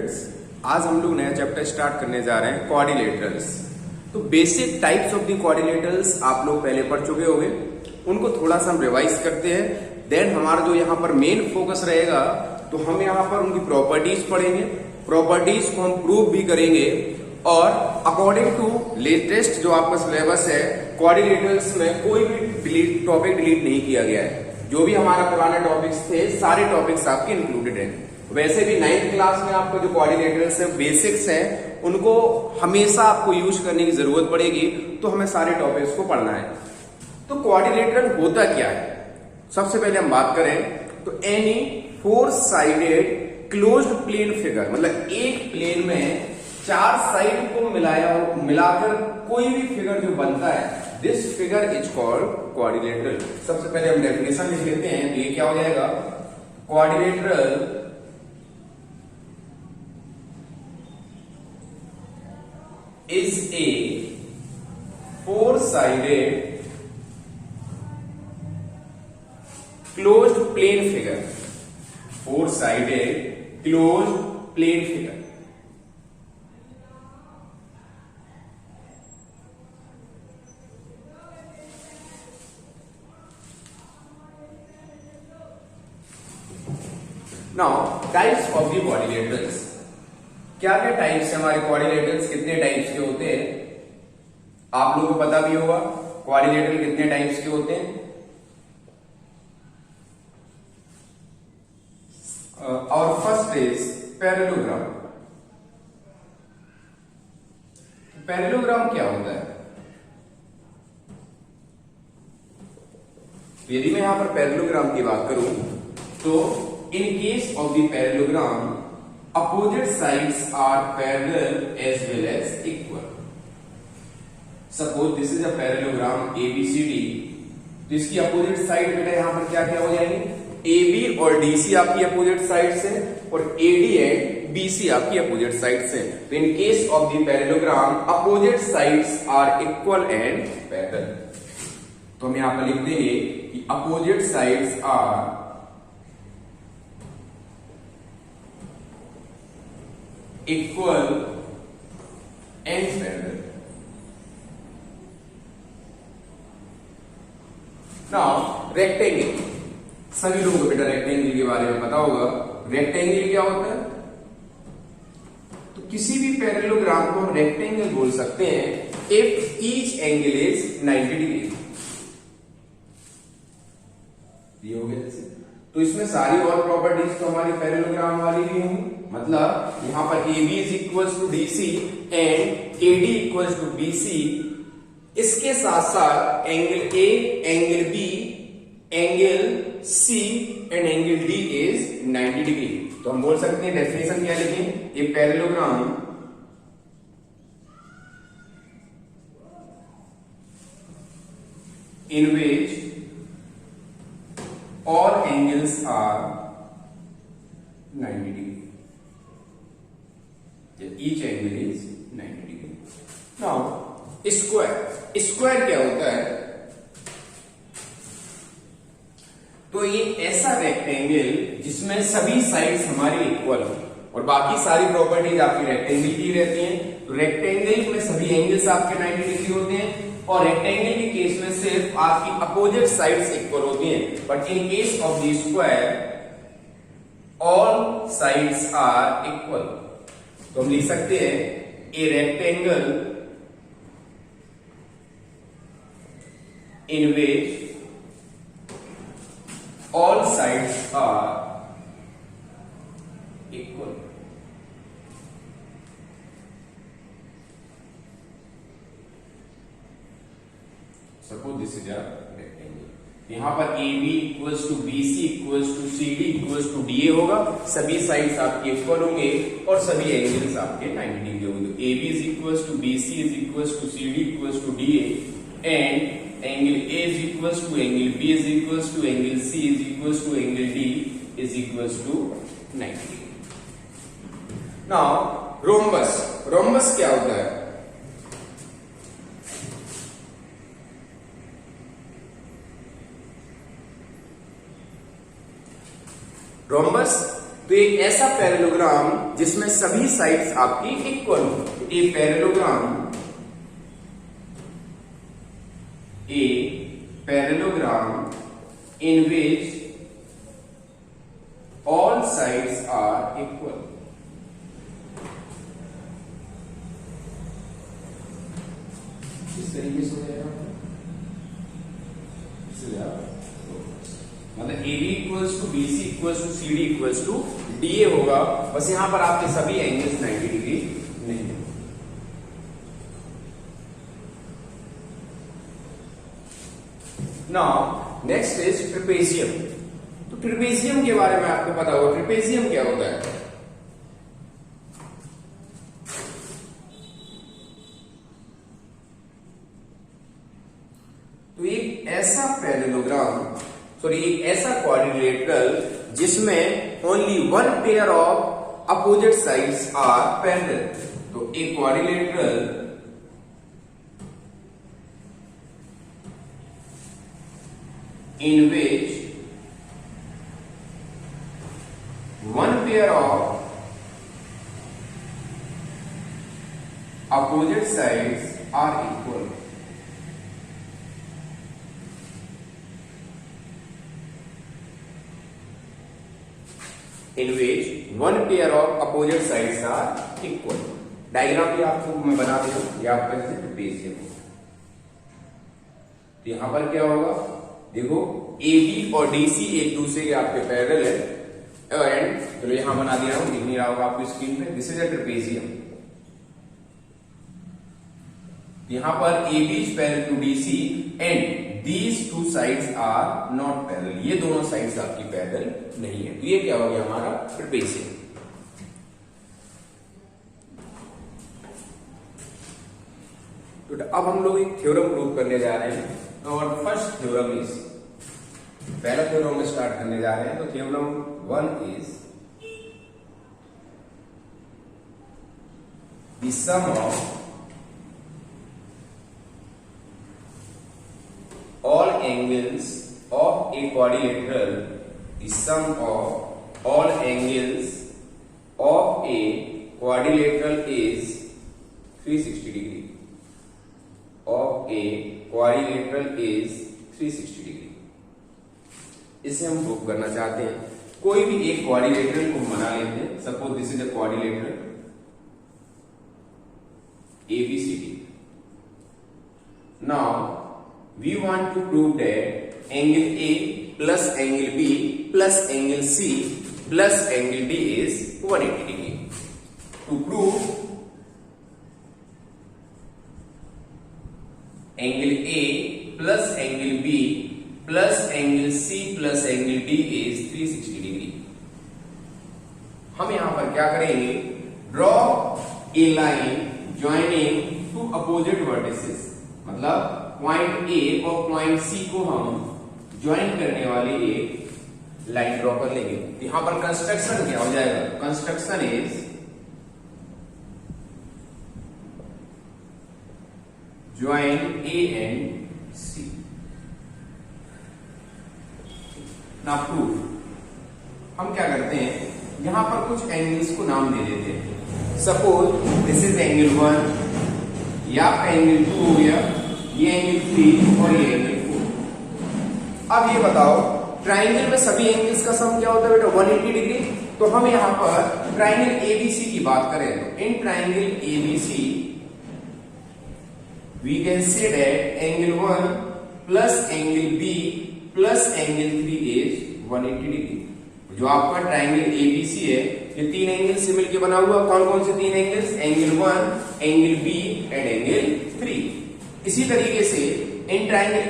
Students, आज हम लोग नया चैप्टर स्टार्ट करने जा रहे हैं क्वाड्रिलेटरल्स। तो basic types of the quadrilaterals आप लोग पहले पढ़ चुके होंगे, उनको थोड़ा सा हम रिवाइज करते हैं। देन हमारा जो यहाँ पर मेन फोकस रहेगा, तो हम यहाँ पर उनकी प्रॉपर्टीज पढ़ेंगे, प्रॉपर्टीज को हम प्रूव भी करेंगे और अकॉर्डिंग टू लेटेस्ट जो आपका सिलेबस है क्वाड्रिलेटरल्स में कोई भी टॉपिक डिलीट नहीं किया गया है। जो भी हमारा पुराने टॉपिक्स थे सारे टॉपिक्स आपके इंक्लूडेड हैं। वैसे भी 9th क्लास में आपको जो क्वाड्रिलेटरल्स है बेसिक्स है, उनको हमेशा आपको यूज करने की जरूरत पड़ेगी, तो हमें सारे टॉपिक्स को पढ़ना है। तो क्वाड्रिलेटरल होता क्या है, सबसे पहले हम बात करें तो any four sided closed plane figure, मतलब एक प्लेन में चार साइड को मिलाकर कोई भी फिगर जो बनता है, this figure is called quadrilateral. सबसे पहले हम डेफिनेशन लिख लेते हैं, तो ये क्या हो जाएगा, quadrilateral is a four-sided closed plane figure. Four-sided closed plane figure. Now, types of the quadrilaterals. क्या क्या टाइप्स है हमारे क्वाड्रिलेटरल्स, कितने टाइप्स के होते हैं आप लोगों को पता भी होगा। क्वाड्रिलेटरल कितने टाइप्स के होते हैं, और फर्स्ट इज पैरेललोग्राम। पैरेललोग्राम क्या होता है, यदि मैं यहां पर पैरेललोग्राम की बात करूं तो in case of the parallelogram opposite sides are parallel as well as equal. Suppose this is a parallelogram ABCD, तो इसकी अपोजिट साइड बेटा यहां पर क्या क्या हो जाएंगे, AB और DC आपकी अपोजिट साइड से और AD एंड BC आपकी अपोजिट साइड से। तो in case of the parallelogram opposite sides are equal and parallel. तो हम यहां पर लिख देंगे कि opposite sides are equal and parallel. Now rectangle, सभी लोगों को बेटा रेक्टेंगल के बारे में पता होगा। रेक्टेंगल क्या होता है, तो किसी भी पैरेललोग्राम को हम रेक्टेंगल बोल सकते हैं if each angle is 90 degree. ये हो गया जैसे, तो इसमें सारी और प्रॉपर्टीज तो हमारी पैरेललोग्राम वाली भी होंगी। मतलब यहां पर AB is equals to DC and AD equals to BC। इसके साथ साथ angle A, angle B, angle C and angle D is 90 degree. तो हम बोल सकते हैं, डेफिनेशन क्या लिखें, a parallelogram in which all angles are 90 degree. Each angle is 90 degree. Now, square क्या होता है, तो ये ऐसा रेक्टेंगल जिसमें सभी साइड्स हमारी इक्वल हो और बाकी सारी प्रॉपर्टीज आपकी रेक्टेंगल की रहती हैं। तो रेक्टेंगल में सभी एंगल्स आपके 90 डिग्री होते हैं और रेक्टेंगल के केस में सिर्फ आपकी अपोजिट साइड्स इक्वल होती हैं। But in case of the square all sides are equal. तो हम लिख सकते हैं a rectangle in which all sides are equal. Suppose this is a rectangle, यहां पर AB equals to BC equals to CD equals to DA होगा, सभी sides आपके इक्वल होंगे और सभी एंगल्स आपके 90 डिग्री होंगे। तो AB is equals to BC is equals to CD equals to DA and angle A is equals to angle B is equals to angle C is equals to angle D is equals to 90 degree. Now rhombus क्या होता है, rhombus तो एक ऐसा parallelogram जिसमें सभी sides आपकी equal हो, a parallelogram in which all sides are equal. इस तरीके से हो जाएगा, मतलब AB equals to BC equals to CD equals to DA होगा। बस यहां पर आपके सभी एंगल्स 90 डिग्री नहीं है। Now next is trapezium. तो ट्रेपेजियम के बारे में आपको पता होगा, ट्रेपेजियम क्या होता है? तो एक ऐसा पैरेललोग्राम, एक ऐसा क्वाड्रिलेटरल जिसमें only one pair of opposite sides are parallel. तो एक quadrilateral in which one pair of opposite sides are equal. in which one pair of opposite sides are equal। Diagram भी आपको मैं बना देता हूं, ये आपका जैसे ट्रेपेजियम। तो यहां पर क्या होगा, देखो AB और DC एक दूसरे के आपके पैरेलल है, एंड चलो यहां बना दिया हूं, दिख नहीं रहा होगा आपको स्क्रीन पे। This is a trapezium. यहां पर AB is parallel to DC and these two sides are not parallel। ये दोनों साइड्स आपकी पैरेलल नहीं है। तो ये क्या हो गया हमारा ट्रेपेजियम। तो अब हम लोग एक थ्योरम प्रूव करने जा रहे हैं। और फर्स्ट थ्योरम इज, पहला थ्योरम में स्टार्ट करने जा रहे हैं। तो theorem 1 is the sum of all angles of a quadrilateral, the sum of all angles of a quadrilateral is 360 degree। Of a quadrilateral is 360 degree। इसे हम प्रूव करना चाहते हैं। कोई भी एक क्वाड्रिलेटरल को बना लेते हैं। Suppose this is a quadrilateral ABCD। Now we want to prove that angle A plus angle B plus angle C plus angle D is 180 degree। To prove angle A plus angle B plus angle C plus angle D is 360 degree, हम यहां पर क्या करेंगे, draw a line joining two opposite vertices। मतलब point A और point सी को हम join करने वाली एक लाइन ड्रॉ कर लेंगे। यहां पर कंस्ट्रक्शन क्या हो जाएगा, construction is join A and C. ना प्रूफ हम क्या करते हैं, यहां पर कुछ एंगल्स को नाम दे देते हैं। सपोज दिस इज एंगल 1 या एंगल 2 हो गया, ये एंगल 3 और ये एंगल 4। अब ये बताओ ट्राइंगल में सभी एंगल्स का सम क्या होता है बेटा, 180 डिग्री। तो हम यहां पर ट्राइंगल ABC की बात करें तो in triangle ABC we can say that angle 1 plus angle B plus angle 3 is 180 degree. जो आपका ट्राइंगल ABC है, ये तीन एंगल से मिलकर बना हुआ। कौन कौन से तीन angles, angle 1, angle B and angle 3। इसी तरीके से इन ट्राइंगल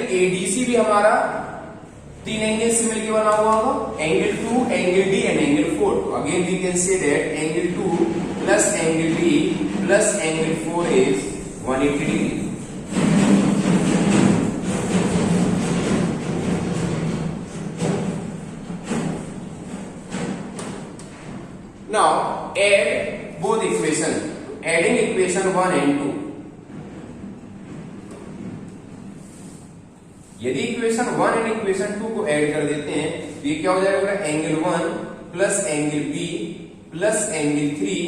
ADC भी हमारा तीन एंगल से मिलकर बना हुआ होगा, angle 2, angle D and angle 4। तो again we can say that angle 2 plus angle D plus angle 4 is 180 degree. Now add both equation, adding equation 1 and 2। यदि इक्वेशन 1 एंड इक्वेशन 2 को ऐड कर देते हैं, तो ये क्या हो जाएगा, angle 1 plus angle B plus angle 3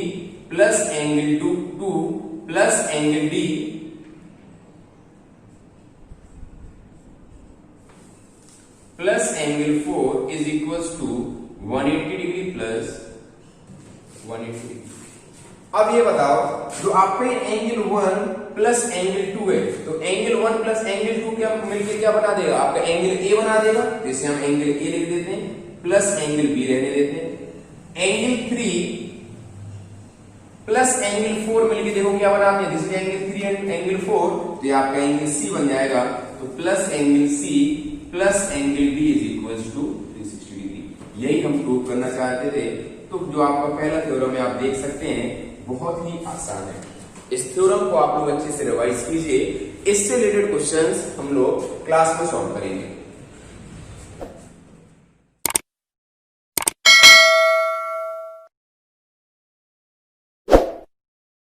plus angle 2 plus angle D plus angle 4 is equals to 180 degree plus 180 degree. अब ये बताओ, जो आपका एंगल 1 प्लस एंगल 2 है, तो एंगल 1 प्लस एंगल 2 क्या मिलकर क्या बना देगा, आपका एंगल ए बना देगा, जिसे हम एंगल ए लिख देते हैं, प्लस एंगल बी रहने देते हैं। एंगल 3 प्लस एंगल 4 मिलकर देखो क्या बनाते हैं, जिसमें एंगल 3 एंड एंगल 4, तो ये आपका एंगल सी बन जाएगा, तो plus angle C plus angle D is equals to 360 degree. यही हम प्रूव करना चाहते थे। तो जो आपका पहला थ्योरम है, आप देख सकते हैं बहुत ही आसान है। इस थ्योरम को आप लोग अच्छे से रिवाइज कीजिए। इससे रिलेटेड क्वेश्चंस हम लोग क्लास में सॉल्व करेंगे।